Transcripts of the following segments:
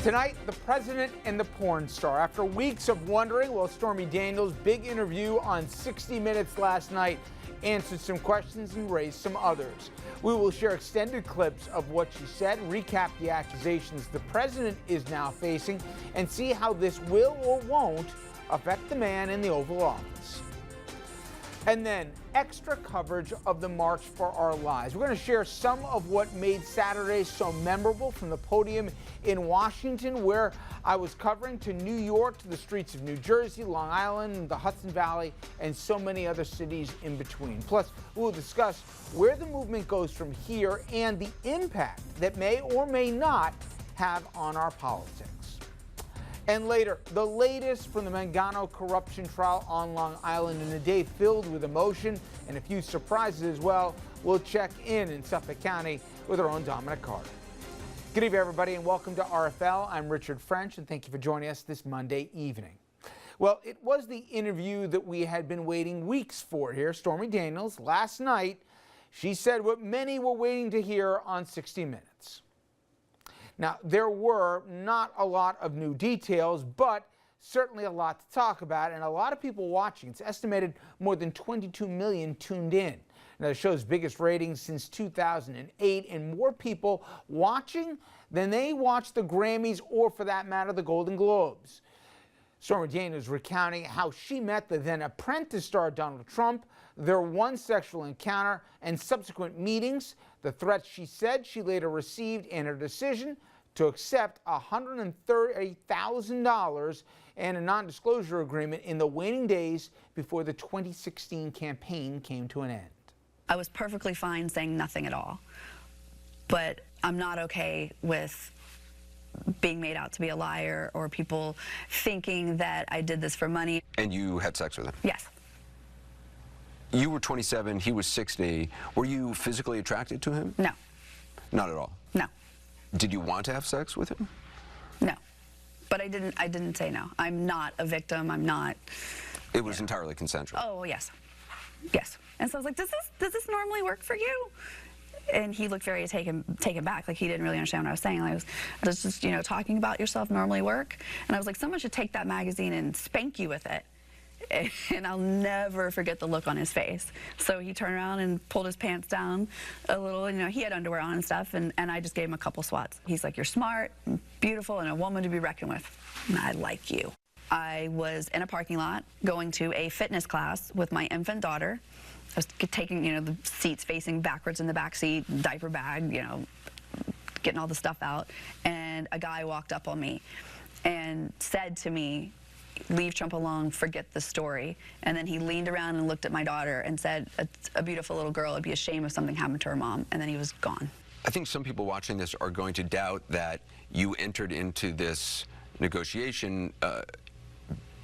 Tonight, the president and the porn star. After weeks of wondering, well, Stormy Daniels' big interview on 60 Minutes last night answered some questions and raised some others. We will share extended clips of what she said, recap the accusations the president is now facing, and see how this will or won't affect the man in the Oval Office. And then extra coverage of the March for Our Lives. We're going to share some of what made Saturday so memorable from the podium in Washington, where I was covering, to New York, to the streets of New Jersey, Long Island, the Hudson Valley, and so many other cities in between. Plus, we'll discuss where the movement goes from here and the impact that may or may not have on our politics. And later, the latest from the McDougal corruption trial on Long Island in a day filled with emotion and a few surprises as well. We'll check in Suffolk County with our own Dominic Carter. Good evening, everybody, and welcome to RFL. I'm Richard French, and thank you for joining us this Monday evening. Well, it was the interview that we had been waiting weeks for here. Stormy Daniels, last night, she said what many were waiting to hear on 60 Minutes. Now, there were not a lot of new details, but certainly a lot to talk about and a lot of people watching. It's estimated more than 22 million tuned in. Now, the show's biggest ratings since 2008, and more people watching than they watched the Grammys or, for that matter, the Golden Globes. Stormy Daniels recounting how she met the then Apprentice star Donald Trump, their one sexual encounter and subsequent meetings, the threats she said she later received, and her decision to accept $130,000 and a non-disclosure agreement in the waning days before the 2016 campaign came to an end. I was perfectly fine saying nothing at all, but I'm not okay with being made out to be a liar or people thinking that I did this for money. And you had sex with him? Yes. You were 27, he was 60. Were you physically attracted to him? No. Not at all? No. Did you want to have sex with him? No. But I didn't say no. I'm not a victim. I'm not. It was entirely consensual? Oh, yes. Yes. And so I was like, does this normally work for you? And he looked very taken back, like he didn't really understand what I was saying. I was just, talking about yourself normally work? And I was like, someone should take that magazine and spank you with it. And I'll never forget the look on his face. So he turned around and pulled his pants down a little. He had underwear on and stuff, and I just gave him a couple swats. He's like, you're smart and beautiful and a woman to be reckoned with. And I like you. I was in a parking lot going to a fitness class with my infant daughter. I was taking, the seats facing backwards in the back seat, diaper bag, getting all the stuff out. And a guy walked up on me and said to me, leave Trump alone, forget the story. And then he leaned around and looked at my daughter and said, a beautiful little girl, it'd be a shame if something happened to her mom. And then he was gone. I think some people watching this are going to doubt that you entered into this negotiation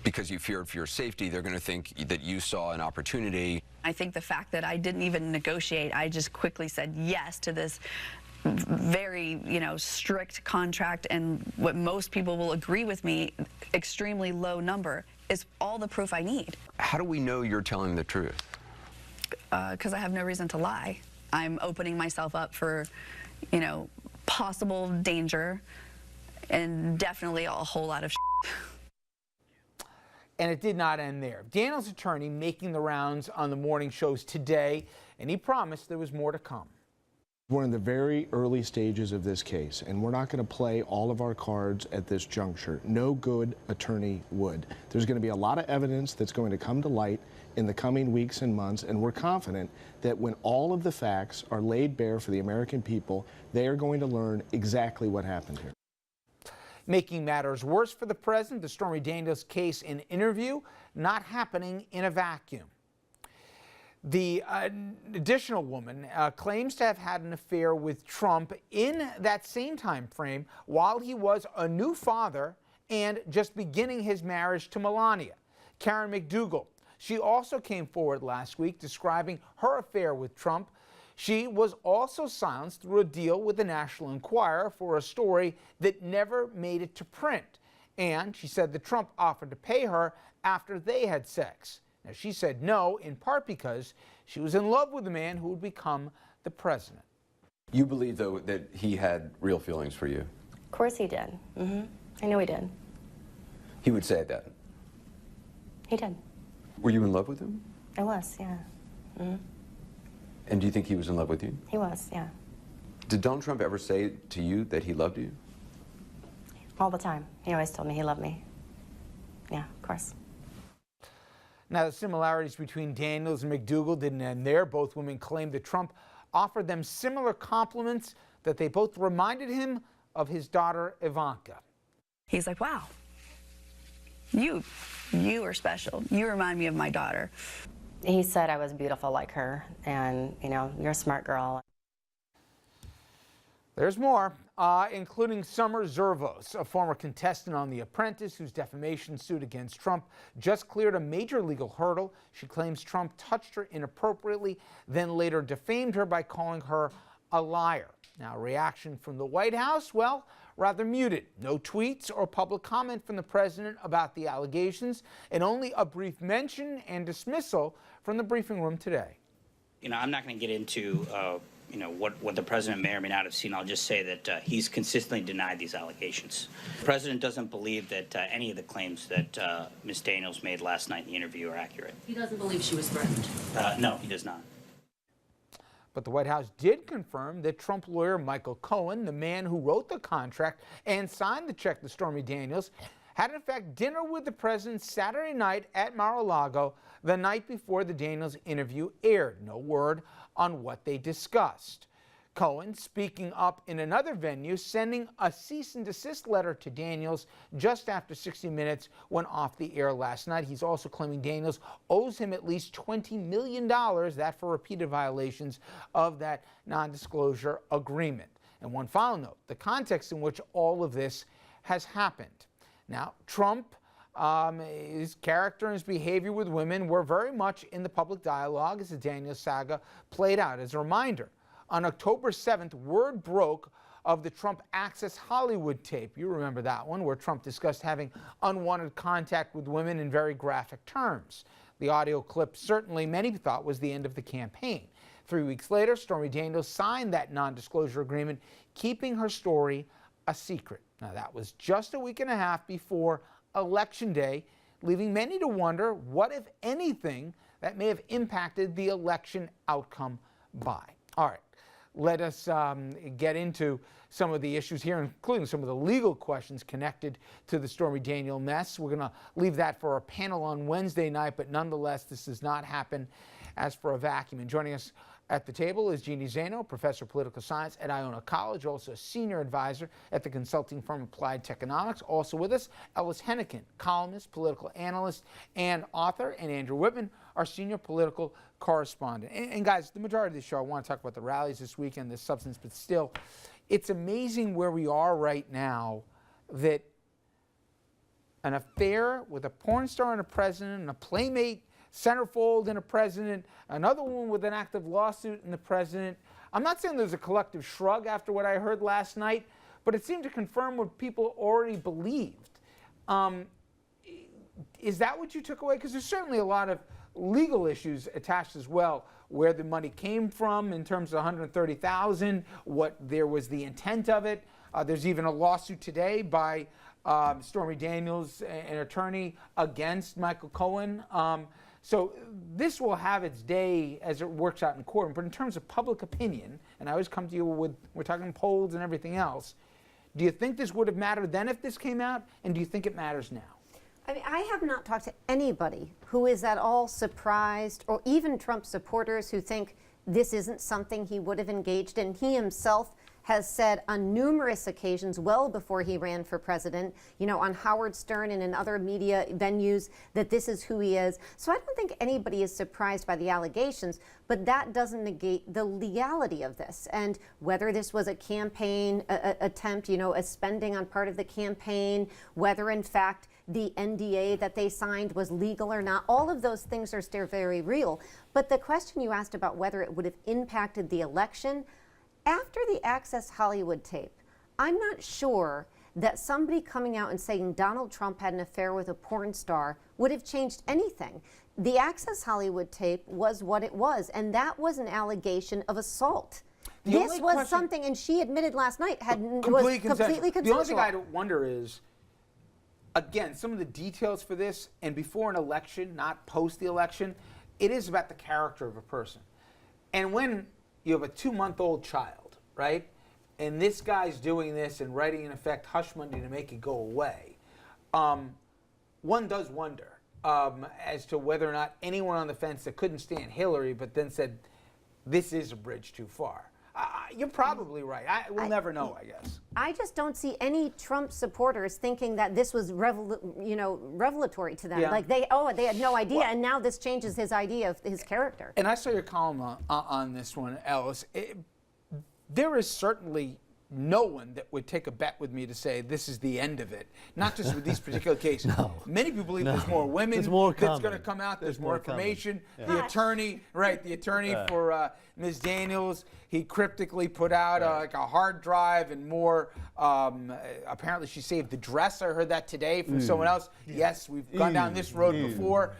because you feared for your safety. They're going to think that you saw an opportunity. I think the fact that I didn't even negotiate, I just quickly said yes to this very, strict contract, and what most people will agree with me, extremely low number, is all the proof I need. How do we know you're telling the truth? Because I have no reason to lie. I'm opening myself up for, possible danger and definitely a whole lot of shit. And it did not end there. Daniels' attorney making the rounds on the morning shows today, and he promised there was more to come. We're in the very early stages of this case, and we're not going to play all of our cards at this juncture. No good attorney would. There's going to be a lot of evidence that's going to come to light in the coming weeks and months, and we're confident that when all of the facts are laid bare for the American people, they are going to learn exactly what happened here. Making matters worse for the president, the Stormy Daniels case and interview not happening in a vacuum. The additional woman claims to have had an affair with Trump in that same time frame while he was a new father and just beginning his marriage to Melania. Karen McDougal, she also came forward last week describing her affair with Trump. She was also silenced through a deal with the National Enquirer for a story that never made it to print. And she said that Trump offered to pay her after they had sex. Now, she said no, in part because she was in love with the man who would become the president. You believe, though, that he had real feelings for you? Of course he did. I know he did. He would say that. He did. Were you in love with him? I was, yeah. And do you think he was in love with you? He was, yeah. Did Donald Trump ever say to you that he loved you? All the time. He always told me he loved me. Yeah, of course. Now, the similarities between Daniels and McDougal didn't end there. Both women claimed that Trump offered them similar compliments, that they both reminded him of his daughter, Ivanka. He's like, wow, you are special. You remind me of my daughter. He said I was beautiful like her, and, you know, you're a smart girl. There's more, including Summer Zervos, a former contestant on The Apprentice whose defamation suit against Trump just cleared a major legal hurdle. She claims Trump touched her inappropriately, then later defamed her by calling her a liar. Now, reaction from the White House, well, rather muted. No tweets or public comment from the president about the allegations, and only a brief mention and dismissal from the briefing room today. You know, I'm not going to get into you know, what the president may or may not have seen. I'll just say that he's consistently denied these allegations. The president doesn't believe that any of the claims that Ms. Daniels made last night in the interview are accurate. He doesn't believe she was threatened? No, he does not. But the White House did confirm that Trump lawyer Michael Cohen, the man who wrote the contract and signed the check to Stormy Daniels, had in fact dinner with the president Saturday night at Mar-a-Lago, the night before the Daniels interview aired. No word on what they discussed. Cohen, speaking up in another venue, sending a cease and desist letter to Daniels just after 60 Minutes went off the air last night. He's also claiming Daniels owes him at least $20 million, that for repeated violations of that non-disclosure agreement. And one final note, the context in which all of this has happened. Now, Trump, his character and his behavior with women were very much in the public dialogue as the Daniels saga played out. As a reminder, on October 7th, word broke of the Trump Access Hollywood tape. You remember that one, where Trump discussed having unwanted contact with women in very graphic terms. The audio clip certainly many thought was the end of the campaign. 3 weeks later, Stormy Daniels signed that non-disclosure agreement, keeping her story a secret. Now, that was just a week and a half before Election Day, leaving many to wonder what, if anything, that may have impacted the election outcome by. All right, let us get into some of the issues here, including some of the legal questions connected to the Stormy Daniels mess. We're going to leave that for our panel on Wednesday night, but nonetheless, this does not happen as for a vacuum. And joining us at the table is Jeannie Zaino, professor of political science at Iona College, also a senior advisor at the consulting firm Applied Techonomics. Also with us, Ellis Hennigan, columnist, political analyst, and author, and Andrew Whitman, our senior political correspondent. And guys, the majority of the show, I want to talk about the rallies this weekend, the substance, but still, it's amazing where we are right now that an affair with a porn star and a president and a Playmate centerfold and a president, another one with an active lawsuit and the president. I'm not saying there's a collective shrug after what I heard last night, but it seemed to confirm what people already believed. Is that what you took away? Because there's certainly a lot of legal issues attached as well, where the money came from in terms of $130,000, what there was the intent of it. There's even a lawsuit today by Stormy Daniels, an attorney, against Michael Cohen. So this will have its day as it works out in court. But in terms of public opinion, and I always come to you with, we're talking polls and everything else, do you think this would have mattered then if this came out? And do you think it matters now? I mean, I have not talked to anybody who is at all surprised, or even Trump supporters who think this isn't something he would have engaged in. He himself has said on numerous occasions, well before he ran for president, you know, on Howard Stern and in other media venues, that this is who he is. So I don't think anybody is surprised by the allegations, but that doesn't negate the legality of this. And whether this was a campaign attempt, you know, a spending on part of the campaign, whether in fact the NDA that they signed was legal or not, all of those things are still very real. But the question you asked about whether it would have impacted the election, after the Access Hollywood tape, I'm not sure that somebody coming out and saying Donald Trump had an affair with a porn star would have changed anything. The Access Hollywood tape was what it was, and that was an allegation of assault. This was something, and she admitted last night, was completely consensual. The only thing I wonder is, again, some of the details for this, and before an election, not post the election, it is about the character of a person. And when you have a 2-month-old child, right, and this guy's doing this and writing, in effect, hush money to make it go away, one does wonder as to whether or not anyone on the fence that couldn't stand Hillary but then said, this is a bridge too far. You're probably right. We'll never know, I guess. I just don't see any Trump supporters thinking that this was revelatory to them. Yeah. Like they had no idea, and now this changes his idea of his character. And I saw your column on this one, Ellis. There is certainly no one that would take a bet with me to say this is the end of it. Not just with these particular cases. No. Many people believe there's more women There's more that's going to coming. come out. There's more more information. Yeah. The attorney, for Ms. Daniels, he cryptically put out like a hard drive and more. Apparently, she saved the dress. I heard that today from someone else. Yes, we've gone down this road before.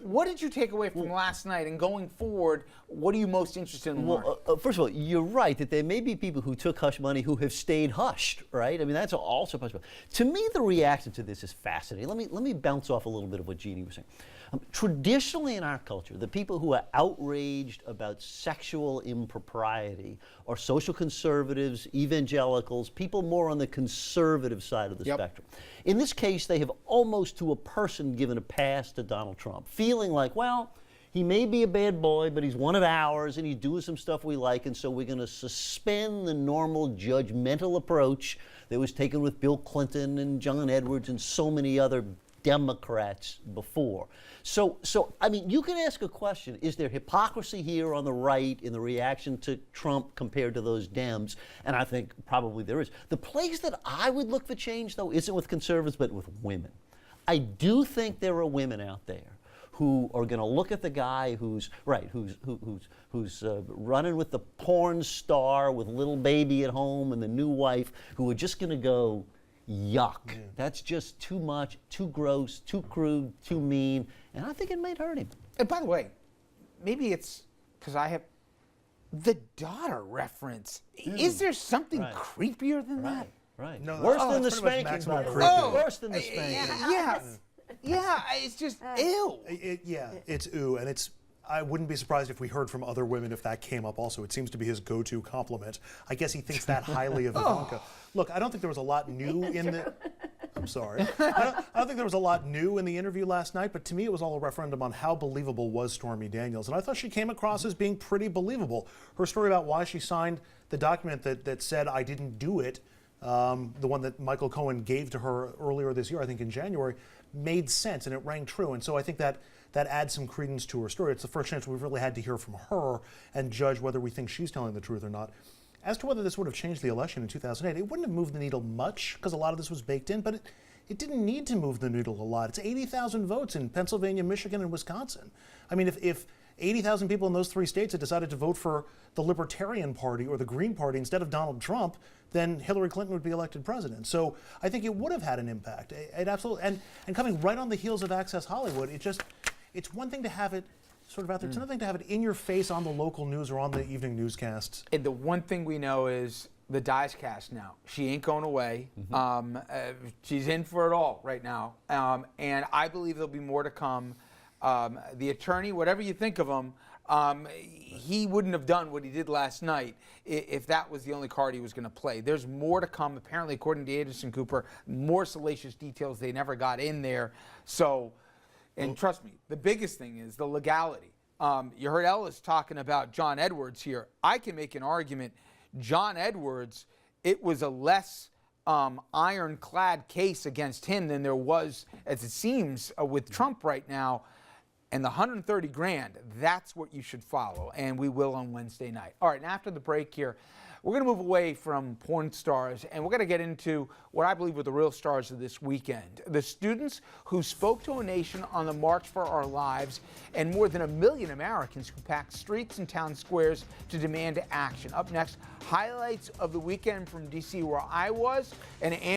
What did you take away from last night, and going forward, what are you most interested in learning? Well, first of all, you're right that there may be people who took hush money who have stayed hushed, right? I mean, that's also possible. To me, the reaction to this is fascinating. Let me bounce off a little bit of what Jeannie was saying. Traditionally in our culture, the people who are outraged about sexual impropriety are social conservatives, evangelicals, people more on the conservative side of the spectrum. In this case, they have almost to a person given a pass to Donald Trump, feeling like, well, he may be a bad boy, but he's one of ours, and he's doing some stuff we like, and so we're going to suspend the normal judgmental approach that was taken with Bill Clinton and John Edwards and so many other Democrats before. So I mean, you can ask a question, is there hypocrisy here on the right in the reaction to Trump compared to those Dems? And I think probably there is. The place that I would look for change, though, isn't with conservatives, but with women. I do think there are women out there who are going to look at the guy who's running with the porn star with a little baby at home and the new wife, who are just going to go, yuck. Yeah. That's just too much, too gross, too crude, too mean, and I think it might hurt him. And by the way, maybe it's because I have the daughter reference. Is there something creepier than that? Right. No, Worse than the spanking, by the way. Worse than the spanking. Yeah, it's just ew. It's ew, and it's. I wouldn't be surprised if we heard from other women if that came up also. It seems to be his go-to compliment. I guess he thinks that highly of Ivanka. Look, I don't think there was a lot new in the... I'm sorry. I don't think there was a lot new in the interview last night, but to me it was all a referendum on how believable was Stormy Daniels. And I thought she came across as being pretty believable. Her story about why she signed the document that said, I didn't do it, the one that Michael Cohen gave to her earlier this year, I think in January, made sense and it rang true. And so I think that adds some credence to her story. It's the first chance we've really had to hear from her and judge whether we think she's telling the truth or not. As to whether this would have changed the election in 2008, it wouldn't have moved the needle much because a lot of this was baked in, but it didn't need to move the needle a lot. It's 80,000 votes in Pennsylvania, Michigan, and Wisconsin. I mean, if 80,000 people in those three states had decided to vote for the Libertarian Party or the Green Party instead of Donald Trump, then Hillary Clinton would be elected president. So I think it would have had an impact. It absolutely, and coming right on the heels of Access Hollywood, it's one thing to have it sort of out there. It's another thing to have it in your face on the local news or on the evening newscasts. And the one thing we know is the die's cast now. She ain't going away. She's in for it all right now. And I believe there'll be more to come. The attorney, whatever you think of him, he wouldn't have done what he did last night if that was the only card he was going to play. There's more to come. Apparently, according to Anderson Cooper, more salacious details they never got in there. So... And trust me, the biggest thing is the legality. You heard Ellis talking about John Edwards here. I can make an argument. John Edwards, it was a less ironclad case against him than there was, as it seems, with Trump right now. And the $130,000, that's what you should follow. And we will on Wednesday night. All right, and after the break here, we're going to move away from porn stars, and we're going to get into what I believe were the real stars of this weekend. The students who spoke to a nation on the March for Our Lives, and more than 1 million Americans who packed streets and town squares to demand action. Up next, highlights of the weekend from D.C. where I was, and